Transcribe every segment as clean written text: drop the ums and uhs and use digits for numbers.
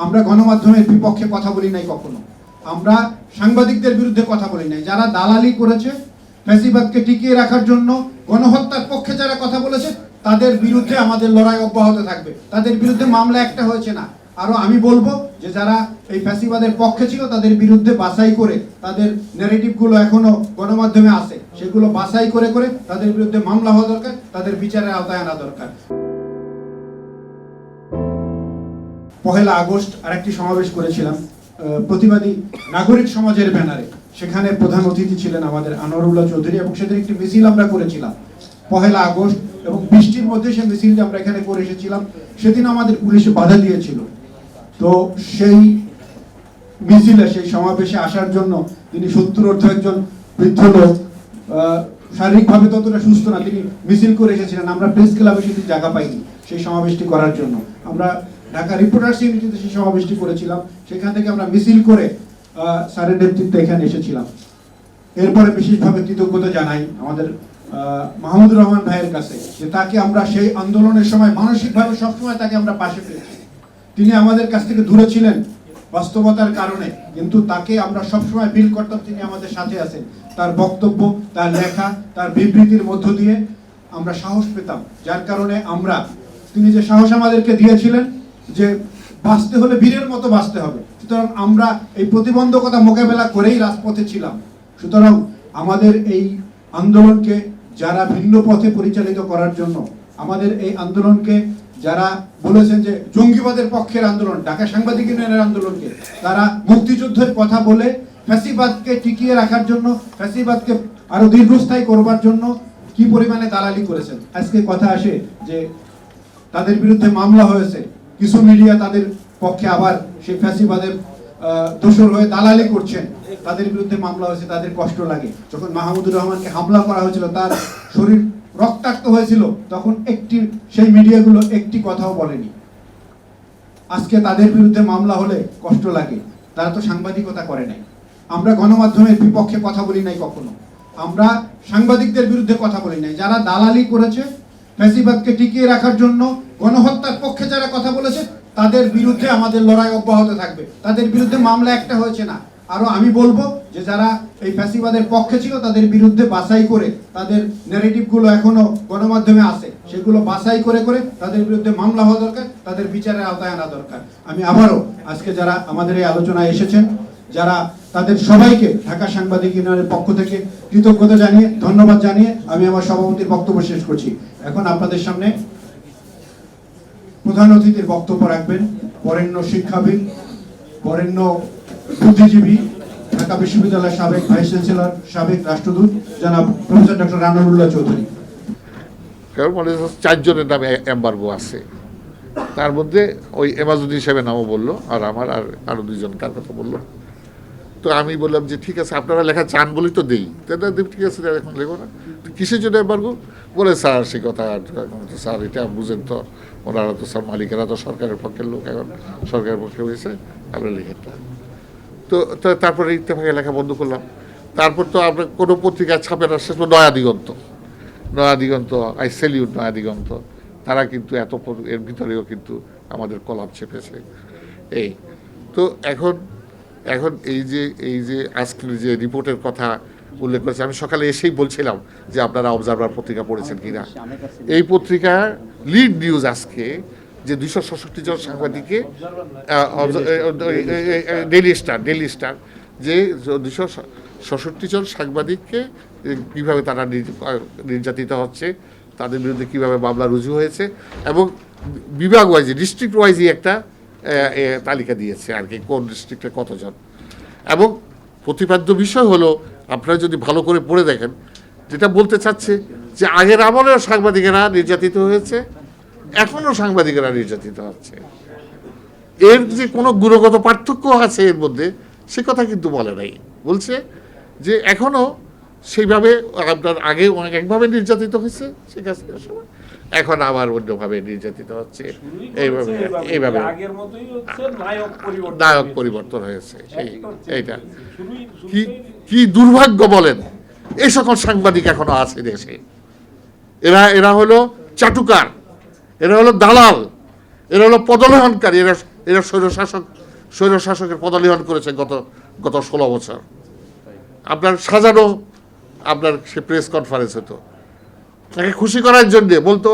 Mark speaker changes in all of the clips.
Speaker 1: আমরা গণমাধ্যমের বিপক্ষে কথা বলি নাই কখনো, আমরা সাংবাদিকদের বিরুদ্ধে কথা বলি নাই। যারা দালালি করেছে, ফ্যাসিবাদকে টিকিয়ে রাখার জন্য গণহত্যার পক্ষে যারা কথা বলেছে, তাদের বিরুদ্ধে আমাদের লড়াই অব্যাহত থাকবে। তাদের বিরুদ্ধে মামলা একটা হয়েছে না, আরো আমি বলবো যে যারা এই ফ্যাসিবাদের পক্ষে ছিল তাদের বিরুদ্ধে বাছাই করে, তাদের ন্যারেটিভগুলো এখনো গণমাধ্যমে আছে, সেগুলো বাছাই করে করে তাদের বিরুদ্ধে মামলা হওয়া দরকার, তাদের বিচারের আওতায় আনা দরকার। 1 আগস্ট আরেকটি সমাবেশ করেছিলাম প্রতিবাদী নাগরিক সমাজের ব্যানারে। সেখানে প্রধান অতিথি ছিলেন আমাদের আনোয়ারুল্লাহ চৌধুরী এবং সেদিন একটি মিছিল আমরা করেছিলাম 1 আগস্ট, এবং বৃষ্টির মধ্যে সেই মিছিলটি আমরা এখানে করে এসেছিলাম। সেদিন আমাদের পুলিশে বাধা দিয়েছিল। তো সেই মিছিলে, সেই সমাবেশে আসার জন্য তিনি 70 একজন বৃদ্ধ লোক, শারীরিকভাবে ততটা সুস্থ না, তিনি মিছিল করে এসেছিলেন। আমরা প্রেস ক্লাবে সেটি জায়গা পাইনি সেই সমাবেশটি করার জন্য। আমরা ঢাকা রিপোর্টার্স ইউনিটিতে সেই সমাবেশটি করেছিলাম, সেখান থেকে আমরা মিছিল করে স্যারের নেতৃত্বে এখানে এসেছিলাম। এরপরে বিশেষভাবে কৃতজ্ঞতা জানাই আমাদের মাহমুদুর রহমান ভাইয়ের কাছে, যে তাকে আমরা সেই আন্দোলনের সময় মানসিকভাবে সবসময় তাকে আমরা পাশে পেয়েছি। তিনি আমাদের কাছ থেকে দূরে ছিলেন বাস্তবতার কারণে, কিন্তু তাকে আমরা সবসময় ফিল করতাম তিনি আমাদের সাথে আছেন। তার বক্তব্য, তার লেখা, তার বিবৃতির মধ্য দিয়ে আমরা সাহস পেতাম, যার কারণে আমরা, তিনি যে সাহস আমাদেরকে দিয়েছিলেন যে বাঁচতে হলে বীরের মতো বাঁচতে হবে, সুতরাং আমরা এই প্রতিবন্ধকতা মোকাবেলা করেই রাজপথে ছিলাম। সুতরাং আমাদের এই আন্দোলনকে যারা ভিন্ন পথে পরিচালিত করার জন্য, আমাদের এই আন্দোলনকে যারা বলেছেন যে জঙ্গিবাদের পক্ষের আন্দোলন, ঢাকা সাংবাদিক ইউনিয়নের আন্দোলনকে তারা মুক্তিযুদ্ধের কথা বলে ফ্যাসিবাদকে টিকিয়ে রাখার জন্য, ফ্যাসিবাদকে আরো দীর্ঘস্থায়ী করবার জন্য কি পরিমাণে দালালি করেছেন। আজকে কথা আসে যে তাদের বিরুদ্ধে মামলা হয়েছে, কিছু মিডিয়া তাদের পক্ষে আবার সেই ফ্যাসিবাদের দোষর হয়ে দালালি করছেন, তাদের বিরুদ্ধে মামলা হয়েছে, তাদের কষ্ট লাগে। যখন মাহমুদুর রহমানকে হামলা করা হয়েছিল, তার শরীর রক্তাক্ত হয়েছিল, তখন সেই মিডিয়াগুলো একটি কথাও বলেনি। আজকে তাদের বিরুদ্ধে মামলা হলে কষ্ট লাগে, তারা তো সাংবাদিকতা করে নাই। আমরা গণমাধ্যমের বিপক্ষে কথা বলি নাই কখনো, আমরা সাংবাদিকদের বিরুদ্ধে কথা বলি নাই। যারা দালালি করেছে, ফ্যাসিবাদকে টিকিয়ে রাখার জন্য গণহত্যার পক্ষে যারা কথা বলেছে, তাদের বিরুদ্ধে আমাদের লড়াই অব্যাহত থাকবে। তাদের বিরুদ্ধে মামলা একটা হয়েছে না, আরো আমি বলবো যে যারা এই ফ্যাসিবাদের পক্ষে ছিল তাদের বিরুদ্ধে বাছাই করে, তাদের ন্যারেটিভগুলো এখনো গণমাধ্যমে আছে, সেগুলো বাছাই করে করে তাদের বিরুদ্ধে মামলা হওয়া দরকার, তাদের বিচারের আওতায় আনা দরকার। আমি আবারও আজকে যারা আমাদের এই আলোচনায় এসেছেন, যারা তাদের সবাইকে ঢাকা সাংবাদিক ইউনিয়নের পক্ষ থেকে কৃতজ্ঞতা জানিয়ে, ধন্যবাদ জানিয়ে আমি আমার সভাপতির বক্তব্য শেষ করছি। এখন আপনাদের সামনে প্রধান অতিথির বক্তব্য রাখবেন বরেণ্য শিক্ষাবিদ, বরেণ্য বুদ্ধিজীবী, ঢাকা বিশ্ববিদ্যালয়ের সাবেক ভাইস চ্যান্সেলর, সাবেক রাষ্ট্রদূত জনাব প্রফেসর ডক্টর আনোয়ারুল্লাহ চৌধুরী।
Speaker 2: কারণ 4 জনের নামে এম্বার্গো আছে, তার মধ্যে ওই এমাজুদ্দিন সাহেবের নামও বললো, আর আমার আরো 2 জন কার কথা বললো। তো আমি বললাম যে ঠিক আছে, আপনারা লেখা চান বলেই তো দেই, ঠিক আছে এখন লেখো না। কিসের জন্য এম্বার্গো বলে? স্যার সে কথা স্যার এটা বুঝেন তো, ওনারা তো সব মালিকেরা তো সরকারের পক্ষের লোক, এখন সরকারের পক্ষে হয়েছে, আমরা লিখেন না। তো তারপরে ইত্তেফাকে লেখা বন্ধ করলাম। তারপর তো আমরা কোনো পত্রিকায় ছাপে না, শেষ নয়া দিগন্ত, আই সেলিউট নয়া দিগন্ত, তারা কিন্তু এর ভিতরেও কিন্তু আমাদের কলাপ চেপেছে। এই তো এখন এই যে আজকের যে রিপোর্টের কথা উল্লেখ করেছে, আমি সকালে এসেই বলছিলাম যে আপনারা অবজারভার পত্রিকা পড়েছেন কিনা। এই পত্রিকার লিড নিউজ আজকে যে 266 জন সাংবাদিককে, ডেইলি স্টার যে 266 জন সাংবাদিককে কীভাবে তারা নির্যাতিত হচ্ছে, তাদের বিরুদ্ধে কীভাবে মামলা রুজু হয়েছে, এবং বিভাগ ওয়াইজ, ডিস্ট্রিক্ট ওয়াইজই একটা তালিকা দিয়েছে আর কি, কোন ডিস্ট্রিক্টে কতজন। এবং প্রতিপাদ্য বিষয় হলো, আপনারা যদি ভালো করে পড়ে দেখেন, যেটা বলতে চাচ্ছে যে আগের আমলেও সাংবাদিকেরা নির্যাতিত হয়েছে, এখনও সাংবাদিকেরা নির্যাতিত হচ্ছে। এর যে কোনো গুণগত পার্থক্য আছে এর মধ্যে, সে কথা কিন্তু বলে নাই। বলছে যে এখনও সেইভাবে আপনার আগে একভাবে নির্যাতিত হয়েছে শেখ হাসিনার সময়, এখন আবার অন্যভাবে নির্যাতিত হচ্ছে। এইভাবে নায়ক পরিবর্তন হয়েছে। এইটা কি দুর্ভাগ্য বলেন, এই সকল সাংবাদিক এখনো আছে দেশে। এরা হলো চাটুকার, এরা হলো দালাল, এরা হলো পদলেহনকারী, এরা এরা স্বৈরশাসকের পদালিহন করেছে গত 16 বছর। আপনার সাজানো আপনার সে প্রেস কনফারেন্স হতো, তাকে খুশি করার জন্য বলতো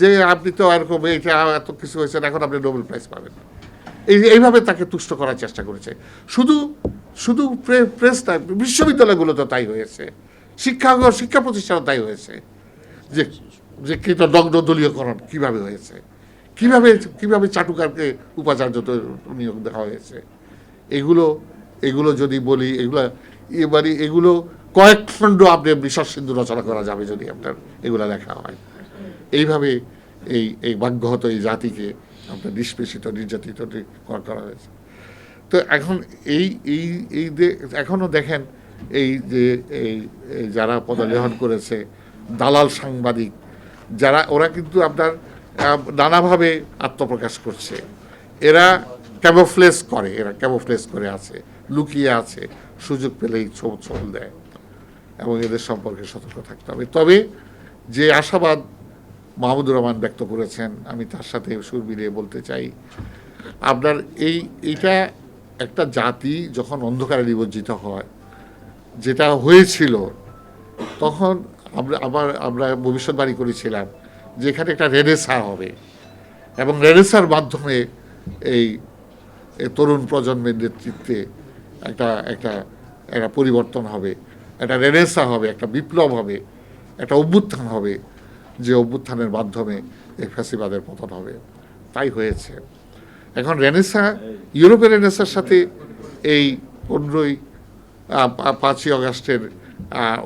Speaker 2: যে আপনি তো এরকম এটা এত কিছু হয়েছেন, এখন আপনি নোবেল প্রাইজ পাবেন। এইভাবে তাকে তুষ্ট করার চেষ্টা করেছে। শুধু প্রেস না, বিশ্ববিদ্যালয়গুলোতে তাই হয়েছে, শিক্ষা প্রতিষ্ঠানে তাই হয়েছে। যে কীটদগ্ধ দলীয়করণ কীভাবে হয়েছে, কিভাবে চাটুকারকে উপাচার্য নিয়োগ দেওয়া হয়েছে, এগুলো যদি বলি, এগুলো কয়েক খণ্ড আপনি বিশ্বাস সিন্ধু রচনা করা যাবে যদি আপনার এগুলো লেখা হয়। এইভাবে এই ভাগ্যহত এই জাতিকে আপনার নিষ্পেষিত, নির্যাতিত করা হয়েছে। তো এখন এখনও দেখেন এই যে যারা পদালেহন করেছে, দালাল সাংবাদিক যারা, ওরা কিন্তু আপনার নানাভাবে আত্মপ্রকাশ করছে। এরা ক্যামোফ্লেজ করে আছে, লুকিয়ে আছে, সুযোগ পেলেই ছবল দেয়, এবং এদের সম্পর্কে সতর্ক থাকতে হবে। তবে যে আশাবাদ মাহমুদুর রহমান ব্যক্ত করেছেন, আমি তার সাথে সুর মিলিয়ে বলতে চাই, আপনার এইটা একটা জাতি যখন অন্ধকারে নিমজ্জিত হয়, যেটা হয়েছিল, তখন আমরা ভবিষ্যৎবাণী করেছিলাম যে এখানে একটা রেনেসা হবে, এবং রেনেসার মাধ্যমে এই তরুণ প্রজন্মের নেতৃত্বে একটা পরিবর্তন হবে, একটা রেনেসা হবে, একটা বিপ্লব হবে, একটা অভ্যুত্থান হবে, যে অভ্যুত্থানের মাধ্যমে এই ফ্যাসিবাদের পতন হবে। তাই হয়েছে। এখন রেনেসা, ইউরোপের রেনেসার সাথে এই 5ই আগস্টের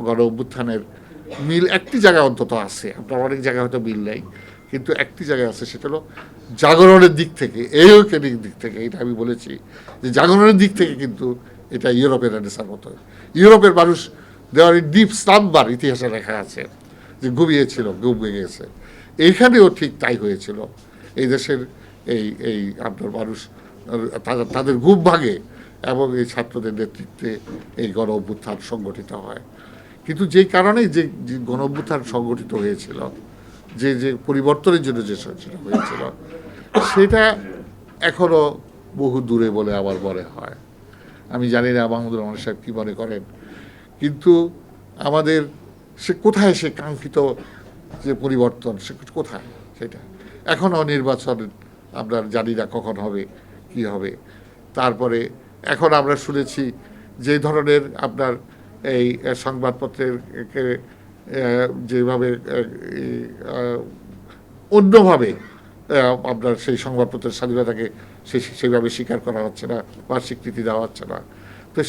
Speaker 2: গণ অভ্যুত্থানের মিল একটি জায়গায় অন্তত আছে। আপনার অনেক জায়গায় হয়তো মিল নেই, কিন্তু একটি জায়গায় আছে, সেটা হলো জাগরণের দিক থেকে, এইকের দিক থেকে। এটা আমি বলেছি যে জাগরণের দিক থেকে কিন্তু এটা ইউরোপের রেনেসার মতো। ইউরোপের মানুষ দেওয়ার ডিপ স্লাম্বার ইতিহাসে লেখা আছে যে ঘুমিয়েছিল, ঘুম ভেঙেছে। এইখানেও ঠিক তাই হয়েছিল। এই দেশের এই আপনার মানুষ তাদের ঘুম ভাঙে, এবং এই ছাত্রদের নেতৃত্বে এই গণ অভ্যুত্থান সংগঠিত হয়। কিন্তু যেই কারণে যে গণ অভ্যুত্থান সংগঠিত হয়েছিল, যে পরিবর্তনের জন্য যে সেটা হয়েছিল, সেটা এখনো বহু দূরে বলে আমার মনে হয়। আমি জানি না মাহমুদুর রহমান সাহেব কী মনে করেন, কিন্তু আমাদের কোথায় সে কাঙ্ক্ষিত যে পরিবর্তন, সে কোথায়, সেটা এখনও নির্বাচন আমরা জানি না কখন হবে, কি হবে। তারপরে এখন আমরা শুনেছি যে ধরনের আপনার এই সংবাদপত্রের যেভাবে অন্যভাবে আপনার সেই সংবাদপত্রের স্বাধীনতাকে সেইভাবে স্বীকার করা হচ্ছে না বা স্বীকৃতি দেওয়া হচ্ছে না। তো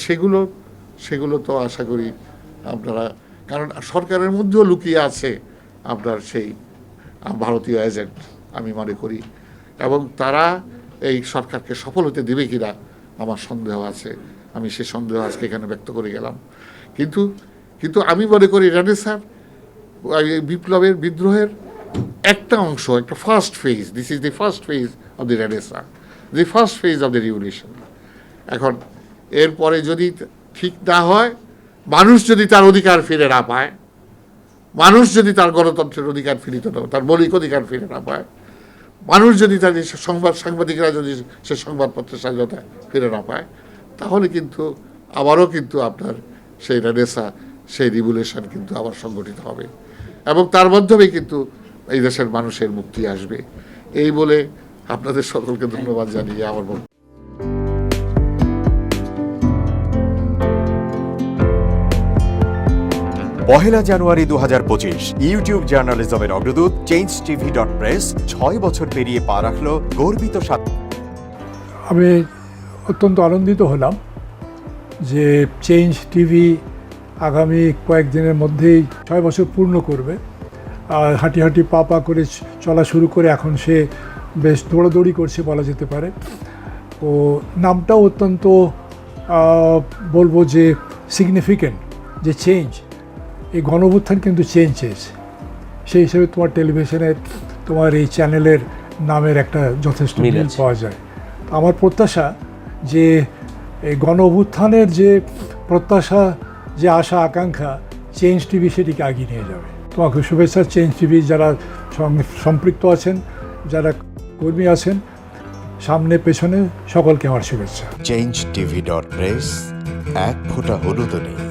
Speaker 2: সেগুলো তো আশা করি আপনারা, কারণ সরকারের মধ্যেও লুকিয়ে আছে আপনার সেই ভারতীয় এজেন্ট আমি মনে করি, এবং তারা এই সরকারকে সফল হতে দেবে কিনা আমার সন্দেহ আছে। আমি সে সন্দেহ আজকে এখানে ব্যক্ত করে গেলাম। কিন্তু আমি মনে করি রেনেসার, বিপ্লবের, বিদ্রোহের একটা অংশ, একটা first phase, this is the first phase of the Renaissance, the first phase of the revolution. এখন এরপরে যদি ঠিক না হয়, মানুষ যদি তার অধিকার ফিরে না পায়, মানুষ যদি তার গণতন্ত্রের অধিকার ফিরিত না, তার মৌলিক অধিকার ফিরে না পায়, মানুষ যদি তাদের সাংবাদিকরা যদি সে সংবাদপত্রের স্বাধীনতা ফিরে না পায়, তাহলে কিন্তু আবারও কিন্তু আপনার সেই রেনেসা, সেই রিভলিউশন কিন্তু আবার সংগঠিত হবে, এবং তার মাধ্যমেই কিন্তু এই দেশের মানুষের মুক্তি আসবে। এই বলে আপনাদের সকলকে ধন্যবাদ জানিয়ে আমার বক্তব্য।
Speaker 3: পহেলা জানুয়ারি 2025 ইউটিউব জার্নালিজমের অগ্রদূত changetv.press 6 বছর পেরিয়ে পা রাখল গর্বিত
Speaker 4: আমি অত্যন্ত আনন্দিত হলাম যে চেঞ্জ টিভি আগামী কয়েকদিনের মধ্যেই 6 বছর পূর্ণ করবে। হাঁটি হাঁটি পা পা করে চলা শুরু করে এখন সে বেশ দৌড়াদৌড়ি করছে বলা যেতে পারে। ও নামটাও অত্যন্ত বলবো যে সিগনিফিক্যান্ট, যে চেঞ্জ, এই গণঅভ্যুত্থান কিন্তু চেঞ্জেস। সেই হিসেবে তোমার টেলিভিশনের, তোমার এই চ্যানেলের নামের একটা যথেষ্ট মিল পাওয়া যায়। আমার প্রত্যাশা যে এই গণঅভ্যুত্থানের যে প্রত্যাশা, যে আশা আকাঙ্ক্ষা, চেঞ্জ টিভি সেটিকে এগিয়ে নিয়ে যাবে। তোমাকে শুভেচ্ছা। চেঞ্জ টিভি যারা সম্পৃক্ত আছেন, যারা কর্মী আছেন, সামনে পেছনে সকলকে আমার শুভেচ্ছা।
Speaker 3: changeTV.press, এক ফোঁটা হলুদও নেই।